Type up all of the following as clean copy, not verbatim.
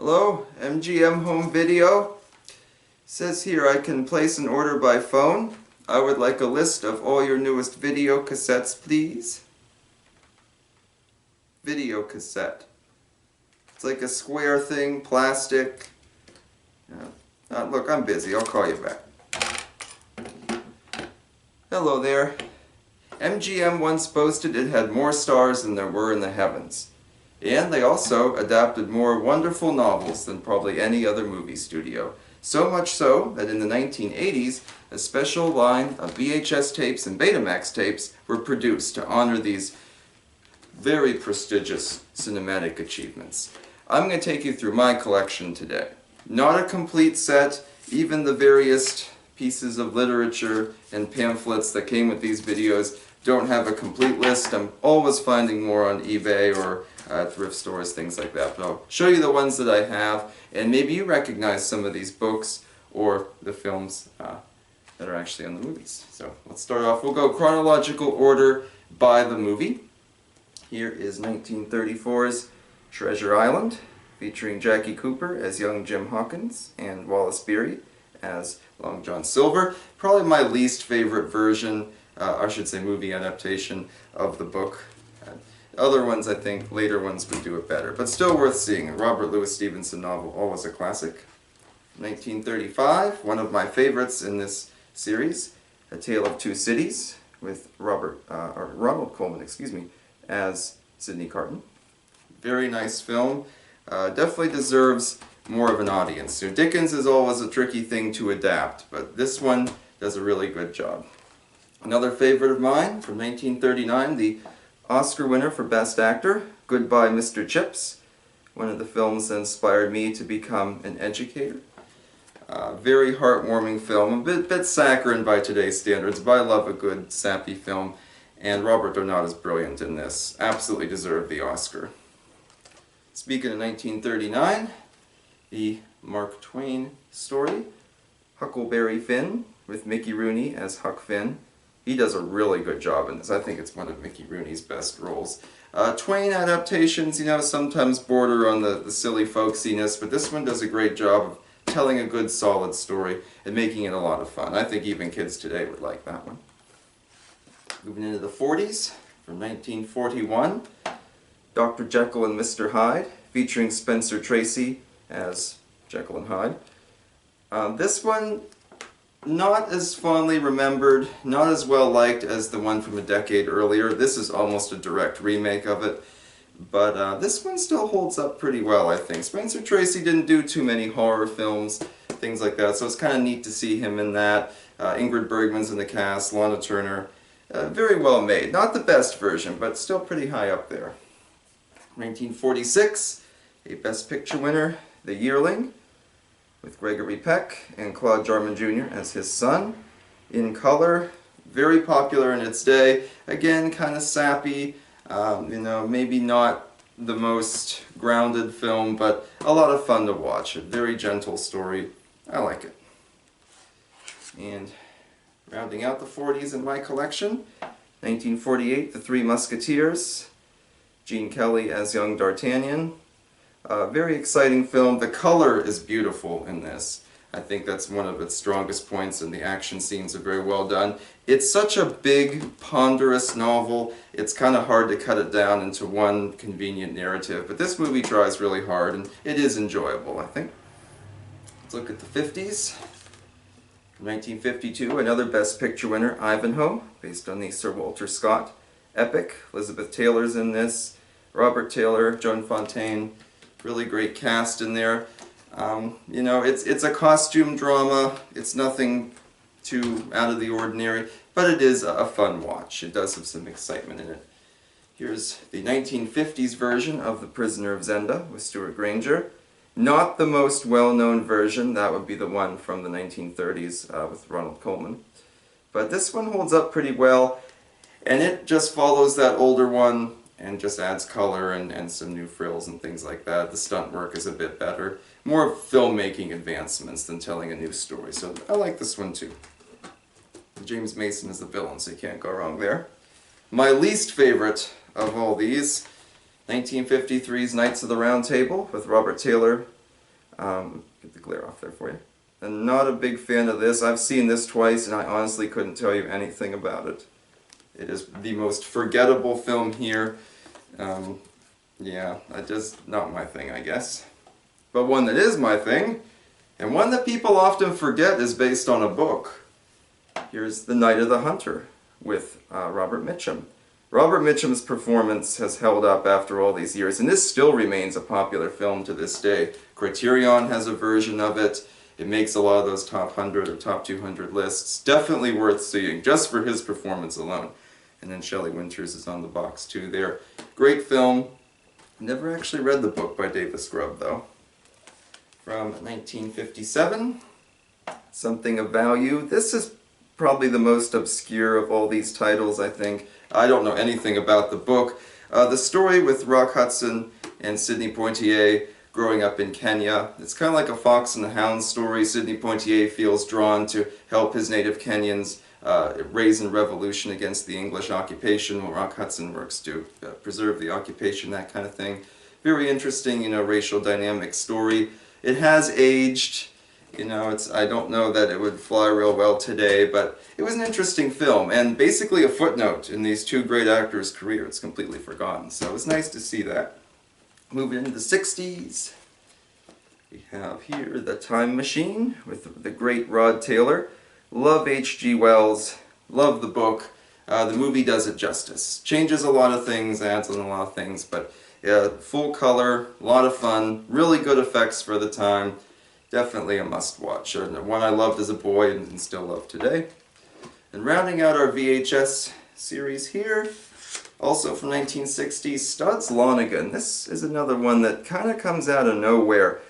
Hello, MGM Home Video. Says here I can place an order by phone. I would like a list of all your newest video cassettes, please. Video cassette. It's like a square thing, plastic. Look, I'm busy. I'll call you back. Hello there. MGM once boasted it had more stars than there were in the heavens. And they also adapted more wonderful novels than probably any other movie studio. So much so that in the 1980s, a special line of VHS tapes and Betamax tapes were produced to honor these very prestigious cinematic achievements. I'm going to take you through my collection today. Not a complete set, even the various pieces of literature and pamphlets that came with these videos don't have a complete list. I'm always finding more on eBay or thrift stores, things like that. But I'll show you the ones that I have, and maybe you recognize some of these books or the films that are actually on the movies. So let's start off. We'll go chronological order by the movie. Here is 1934's Treasure Island, featuring Jackie Cooper as young Jim Hawkins and Wallace Beery as Long John Silver. Probably my least favorite version, I should say movie adaptation of the book. Other ones, I think, later ones would do it better, but still worth seeing. A Robert Louis Stevenson novel, always a classic. 1935, one of my favorites in this series, A Tale of Two Cities, with Ronald Colman, as Sidney Carton. Very nice film. Definitely deserves more of an audience. So Dickens is always a tricky thing to adapt, but this one does a really good job. Another favorite of mine from 1939, the Oscar winner for Best Actor, Goodbye Mr. Chips, one of the films that inspired me to become an educator. Very heartwarming film, a bit saccharine by today's standards, but I love a good sappy film, and Robert Donat is brilliant in this. Absolutely deserved the Oscar. Speaking of 1939, the Mark Twain story, Huckleberry Finn, with Mickey Rooney as Huck Finn. He does a really good job in this. I think it's one of Mickey Rooney's best roles. Twain adaptations, sometimes border on the silly folksiness, but this one does a great job of telling a good, solid story and making it a lot of fun. I think even kids today would like that one. Moving into the 40s, from 1941, Dr. Jekyll and Mr. Hyde, featuring Spencer Tracy as Jekyll and Hyde. This one, not as fondly remembered, not as well liked as the one from a decade earlier. This is almost a direct remake of it, but this one still holds up pretty well, I think. Spencer Tracy didn't do too many horror films, things like that, so it's kind of neat to see him in that. Ingrid Bergman's in the cast, Lana Turner. Very well made. Not the best version, but still pretty high up there. 1946, a Best Picture winner, The Yearling, with Gregory Peck and Claude Jarman Jr. as his son. In color, very popular in its day. Again, kind of sappy, maybe not the most grounded film, but a lot of fun to watch. A very gentle story. I like it. And rounding out the 40s in my collection, 1948, The Three Musketeers, Gene Kelly as young D'Artagnan. Very exciting film. The color is beautiful in this. I think that's one of its strongest points, and the action scenes are very well done. It's such a big, ponderous novel, it's kind of hard to cut it down into one convenient narrative, but this movie tries really hard, and it is enjoyable, I think. Let's look at the 50s. From 1952, another Best Picture winner, Ivanhoe, based on the Sir Walter Scott epic. Elizabeth Taylor's in this, Robert Taylor, Joan Fontaine. Really great cast in there. It's a costume drama. It's nothing too out of the ordinary, but it is a fun watch. It does have some excitement in it. Here's the 1950s version of The Prisoner of Zenda with Stuart Granger. Not the most well-known version. That would be the one from the 1930s with Ronald Colman. But this one holds up pretty well, and it just follows that older one and just adds color and some new frills and things like that. The stunt work is a bit better. More filmmaking advancements than telling a new story, so I like this one too. James Mason is the villain, so you can't go wrong there. My least favorite of all these, 1953's Knights of the Round Table with Robert Taylor Get the glare off there for you. I'm not a big fan of this. I've seen this twice and I honestly couldn't tell you anything about it. It is the most forgettable film here. Yeah, just not my thing, I guess. But one that is my thing, and one that people often forget is based on a book. Here's The Night of the Hunter with Robert Mitchum. Robert Mitchum's performance has held up after all these years, and this still remains a popular film to this day. Criterion has a version of it. It makes a lot of those top 100 or top 200 lists. Definitely worth seeing, just for his performance alone. And then Shelley Winters is on the box too there. Great film. Never actually read the book by Davis Grubb though. From 1957, Something of Value. This is probably the most obscure of all these titles, I think. I don't know anything about the book. The story with Rock Hudson and Sidney Poitier growing up in Kenya. It's kind of like a Fox and the Hound story. Sidney Poitier feels drawn to help his native Kenyans raise a revolution against the English occupation, while Rock Hudson works to preserve the occupation, that kind of thing. Very interesting, racial dynamic story. It has aged. I don't know that it would fly real well today, but it was an interesting film, and basically a footnote in these two great actors' career. It's completely forgotten, so it was nice to see that. Moving into the 60s, we have here The Time Machine with the great Rod Taylor. Love H.G. Wells, love the book. The movie does it justice. Changes a lot of things, adds on a lot of things, but yeah, full color, a lot of fun, really good effects for the time. Definitely a must-watch. One I loved as a boy and still love today. And rounding out our VHS series here, also from 1960s, Studs Lonergan. This is another one that kind of comes out of nowhere.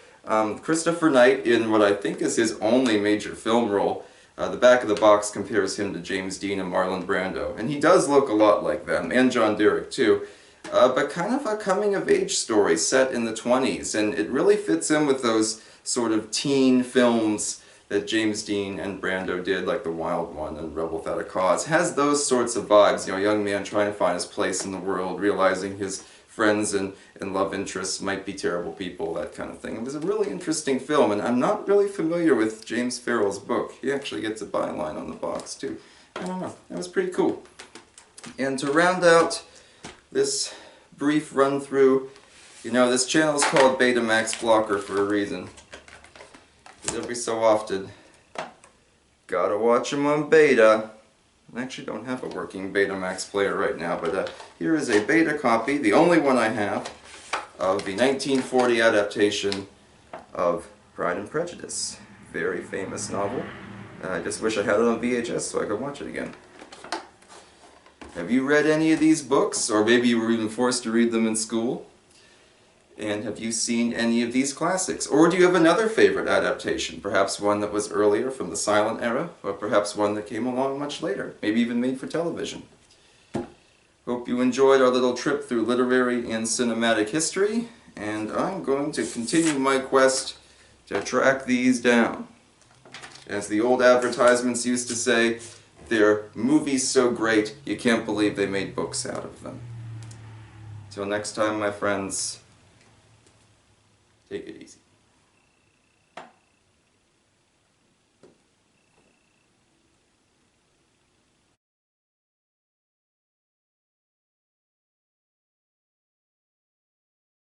Christopher Knight, in what I think is his only major film role, the back of the box compares him to James Dean and Marlon Brando. And he does look a lot like them, and John Derek too. But kind of a coming-of-age story set in the 20s, and it really fits in with those sort of teen films that James Dean and Brando did, like The Wild One and Rebel Without a Cause. Has those sorts of vibes, a young man trying to find his place in the world, realizing his friends and love interests might be terrible people, that kind of thing. It was a really interesting film, and I'm not really familiar with James Farrell's book. He actually gets a byline on the box, too. I don't know. That was pretty cool. And to round out this brief run-through, this channel is called Betamax Blocker for a reason. Because every so often, gotta watch them on Beta. I actually don't have a working Betamax player right now, but here is a Beta copy, the only one I have, of the 1940 adaptation of Pride and Prejudice. Very famous novel. I just wish I had it on VHS so I could watch it again. Have you read any of these books? Or maybe you were even forced to read them in school? And have you seen any of these classics? Or do you have another favorite adaptation? Perhaps one that was earlier from the silent era, or perhaps one that came along much later, maybe even made for television. Hope you enjoyed our little trip through literary and cinematic history, and I'm going to continue my quest to track these down. As the old advertisements used to say, they're movies so great you can't believe they made books out of them. Till next time, my friends, take it easy.